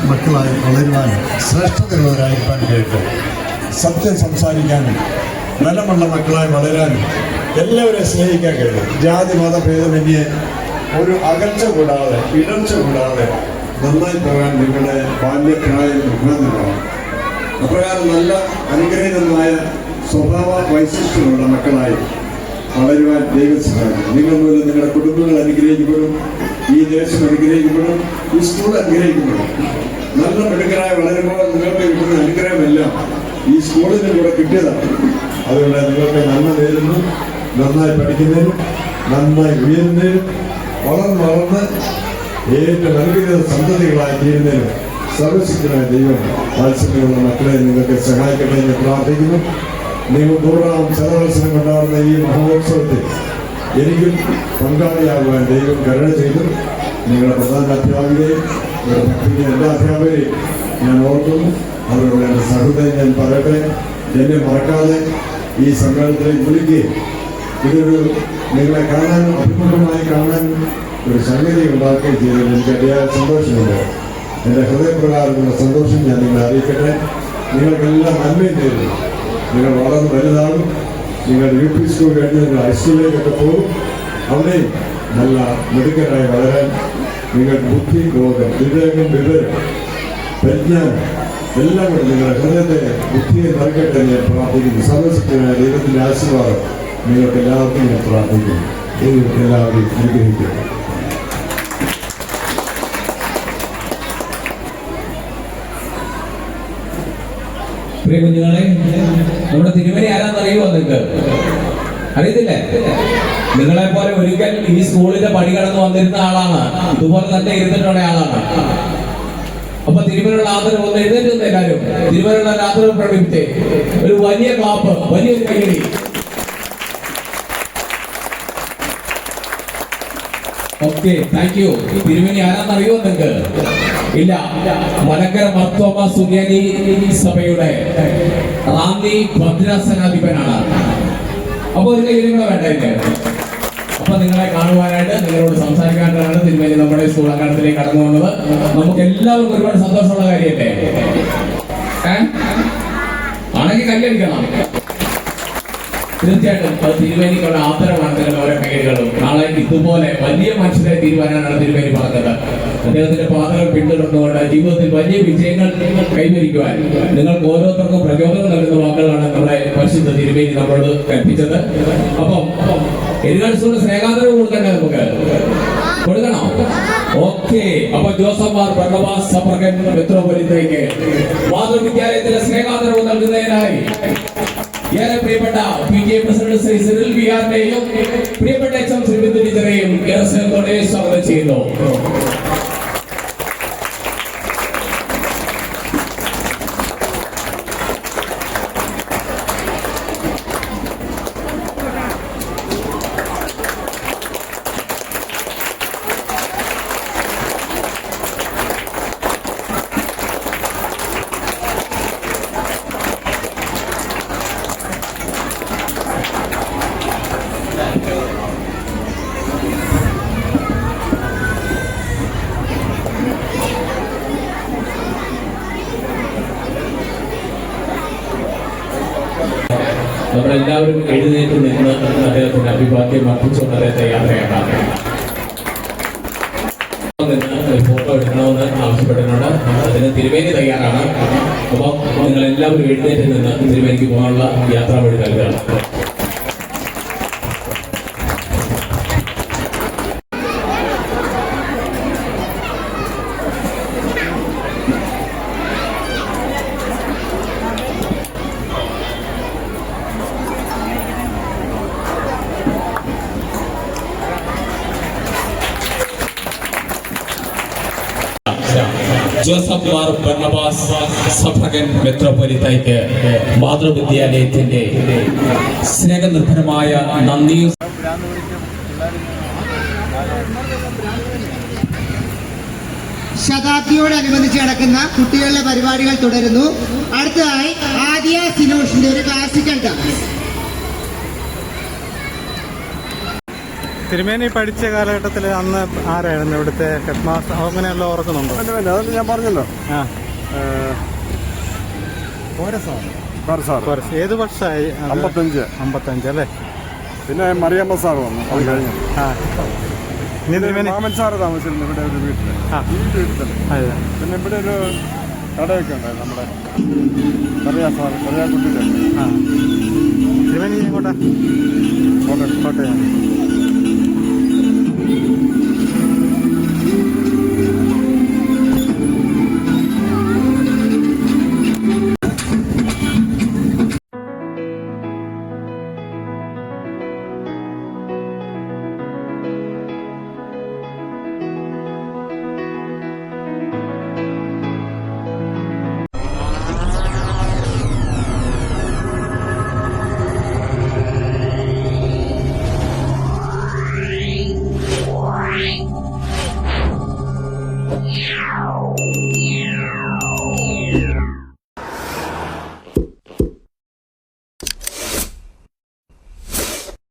മക്കളായി വളരുവാനും ശ്രേഷ്ഠതയുള്ളവരായിരിക്കാൻ കഴിയട്ടെ. സത്യം സംസാരിക്കാനും ബലമുള്ള മക്കളായി വളരാനും എല്ലാവരെയും സ്നേഹിക്കാൻ കഴിയും. ജാതി മതഭേദമന്യേ ഒരു അകൽച്ച കൂടാതെ ഇടർച്ച കൂടാതെ നന്നായി പോകാൻ നിങ്ങളുടെ ബാല്യപ്രായം നിർബന്ധമാണ്. അപ്രകാരം നല്ല അനുഗ്രഹീതമായ സ്വഭാവ വൈശിഷ്ട്യമുള്ള മക്കളായി വളരുവാൻ ദൈവം സഹായിക്കും. നിങ്ങൾ മൂലം നിങ്ങളുടെ കുടുംബങ്ങൾ അനുഗ്രഹിക്കപ്പെടും, ഈ ദേശം അനുഗ്രഹിക്കപ്പെടും, ഈ സ്കൂൾ അനുഗ്രഹിക്കപ്പെടും. നല്ല മിടുക്കരായി വളരുമ്പോൾ നിങ്ങൾക്ക് കിട്ടുന്ന അനുഗ്രഹമെല്ലാം ഈ സ്കൂളിന് കൂടെ കിട്ടിയതാണ്. അതുകൊണ്ട് നിങ്ങൾക്ക് നന്മ നേരുന്നു, നന്നായി പഠിക്കുന്നതിനും നന്നായി ഉയരുന്നതിനും വളർന്ന് ഏറ്റവും അനുഗ്രഹീത സന്തതികളായി തീരുന്നതിനും സർവശക്തനായ ദൈവം വാത്സല്യമുള്ള മക്കളെ നിങ്ങൾക്ക് സഹായിക്കട്ടെ എന്ന് പ്രാർത്ഥിക്കുന്നു. നിങ്ങൾ 100-ാം ശതവത്സരം കൊണ്ടാടുന്ന ഈ മഹോത്സവത്തിൽ എനിക്കും പങ്കാളിയാകുവാൻ ദൈവം കരുണ ചെയ്തു. നിങ്ങളുടെ പ്രധാന അധ്യാപികയും പിന്നെ എല്ലാ അധ്യാപകരെയും ഞാൻ ഓർക്കുന്നു. അവരോട് എൻ്റെ സഹൃദയം ഞാൻ പറയട്ടെ. എന്നെ മറക്കാതെ ഈ സമ്മേളനത്തിലേക്ക് വിളിക്കുകയും ഇതൊരു നിങ്ങളെ കാണാൻ അഭിമുഖമായി കാണാൻ ഒരു സംഗതി ഉണ്ടാക്കുകയും ചെയ്തതിൽ എനിക്ക് അതിയായ സന്തോഷമുണ്ട്. എൻ്റെ ഹൃദയപ്രകാരമുള്ള സന്തോഷം ഞാൻ നിങ്ങളെ അറിയിക്കട്ടെ. നിങ്ങൾക്കെല്ലാം നന്മയും നേരുന്നു. നിങ്ങൾ വളർന്ന് വലുതാകും. നിങ്ങൾ UP സ്കൂൾ കഴിഞ്ഞ് നിങ്ങൾ ഹൈസ്കൂളിലേക്കൊക്കെ പോകും. അവിടെയും നല്ല മിടുക്കരായി വളരാൻ നിങ്ങൾ ബുദ്ധി, ബോധം, വിവേകം, പരിജ്ഞാനം എല്ലാം കൂടെ നിങ്ങളുടെ ഹൃദയത്തെ ബുദ്ധിയെ നൽകട്ടെ ഞാൻ പ്രാർത്ഥിക്കുന്നു. സർവശക്തനായ ദൈവത്തിൻ്റെ ആശീർവാദം നിങ്ങൾക്ക് എല്ലാവർക്കും ഞാൻ പ്രാർത്ഥിക്കുന്നു. ദൈവം എല്ലാവരെയും അനുഗ്രഹിക്കുന്നു. പ്രിയ കുഞ്ഞുങ്ങളെ, നമ്മുടെ തിരുമേനി ആരാന്നറിയുമോ? നിങ്ങൾക്ക് അറിയത്തില്ലേ? നിങ്ങളെ പോലെ ഒരിക്കൽ ഈ സ്കൂളിന്റെ പടി കടന്ന് വന്നിരുന്ന ആളാണ്. ഇതുപോലെ തന്നെ ഇരുന്നിട്ടുള്ള ആളാണ്. അപ്പൊ തിരുമേനിയുള്ള ആദരവ് ഒന്ന് എഴുന്നേറ്റ് എല്ലാവരും തിരുമേനിയുള്ള ആദരവ് പ്രകടിപ്പിച്ച് ഒരു വലിയ ക്ലാപ്പ്, വലിയൊരു കൈയടി. Okay, thank you. തിരുമേനി ആരാന്നറിയോ നിങ്ങൾക്ക്? ഇല്ല. മലങ്കര മർത്തോമ സുറിയാനി സഭയുടെ റാന്നി ഭദ്രാസനാധിപനാണ്. അപ്പൊ ഒരു കൈയ്യും വേണ്ടേ? അപ്പൊ നിങ്ങളെ കാണുവാനായിട്ട്, നിങ്ങളോട് സംസാരിക്കാനായിട്ടാണ് തിരുമേനി നമ്മുടെ സ്കൂൾ അങ്കണത്തിലേക്ക് കടന്നു വന്നത്. നമുക്ക് എല്ലാവർക്കും ഒരുപാട് സന്തോഷമുള്ള കാര്യമല്ലേ? ആണെങ്കിൽ കല്ലടിക്കണം. തീർച്ചയായിട്ടും അത് തിരുമേനിക്കുള്ള ആദരവാണ്. നിങ്ങളുടെ ഓരോ കൈകളും നാളെ ഇതുപോലെ വലിയ മനുഷ്യരെ തീരുമാനമാണ് തിരുമേനി പറഞ്ഞത്. അദ്ദേഹത്തിന്റെ പാതകൾ പിന്തുടർന്നുകൊണ്ട് ജീവിതത്തിൽ വലിയ വിജയങ്ങൾ കൈവരിക്കുവാൻ നിങ്ങൾക്ക് ഓരോരുത്തർക്കും പ്രചോദനം നൽകുന്ന വാക്കുകളാണ് നമ്മുടെ പരിശുദ്ധ തിരുമേനി നമ്മളോട് കൽപ്പിച്ചത്. അപ്പം എരികാഴ്ചയുടെ സ്നേഹാദരവ് കൊടുക്കണ്ടേ? നമുക്ക് കൊടുക്കണോ? ഓക്കെ. അപ്പൊ ജോസഫ് മാർ ബർണബാസ് സഫർഗൻ മെത്രോപൊലീത്തയ്ക്ക് മാതൃവിദ്യാലയത്തിലെ സ്നേഹാദരവ് നൽകുന്നതിനായി ഏറെ പ്രിയപ്പെട്ട PTA പ്രസിഡന്റ് ശ്രീ സിറിൽ വിആറിനെയും പ്രിയപ്പെട്ട HM ശ്രീ ബിന്ദു ടീച്ചറെയും ഏറെ സ്നേഹത്തോടെ സ്വാഗതം ചെയ്യുന്നു. നമ്മളെല്ലാവരും എഴുന്നേറ്റ് നിന്ന് അദ്ദേഹത്തിന്റെ അഭിവാദ്യം അർപ്പിച്ചുകൊണ്ട് അദ്ദേഹത്തെ യാത്രയാക്കാം. ഫോട്ടോ എടുക്കണമെന്ന് ആവശ്യപ്പെട്ടിട്ടുണ്ട്. അതിന് തിരുമേനി തയ്യാറാണ്. അപ്പം നിങ്ങൾ എല്ലാവരും എഴുന്നേറ്റ് നിന്ന് തിരുമേനിക്ക് പോകാനുള്ള യാത്രാ വഴി നൽകുകയാണ്. ജോസഫ് മാർ ബർണബാസ് സഫർഗൻ മെത്രോപൊലീത്തയ്ക്ക് മാതൃവിദ്യാലയത്തിന്റെ സ്നേഹനിർഭരമായ നന്ദിയും ശതാബ്ദിയോടനുബന്ധിച്ച് നടക്കുന്ന കുട്ടികളുടെ പരിപാടികൾ തുടരുന്നു. അടുത്തതായി ആദിയ സിനോഷിന്റെ ഒരു ക്ലാസിക്കൽ ഡാൻസ്. തിരുമേനി പഠിച്ച കാലഘട്ടത്തിൽ അന്ന് ആരായിരുന്നു ഇവിടുത്തെ ഹെഡ് മാസ്റ്റർ? അങ്ങനെയുള്ള ഓർക്കുന്നുണ്ടോ? അതൊന്നും ഞാൻ പറഞ്ഞല്ലോ. ആ, സാർ ഏത് വർഷമായി? 55 അല്ലേ? പിന്നെ മറിയമ്മ സാർ വന്നു. അത് കഴിഞ്ഞു ഇനി തിരുമേനി മാമൻ സാറ് താമസിച്ചിരുന്നു ഇവിടെ ഒരു വീട്ടിൽ. ഈ വീട്ടിൽ തന്നെ. പിന്നെ ഇവിടെ ഒരു കടയൊക്കെ ഉണ്ടായിരുന്നു നമ്മുടെ കറിയാക്കുട്ടിയുടെ. ആ, തിരുമേനി എങ്ങോട്ടാ? കോട്ടയം. Wow.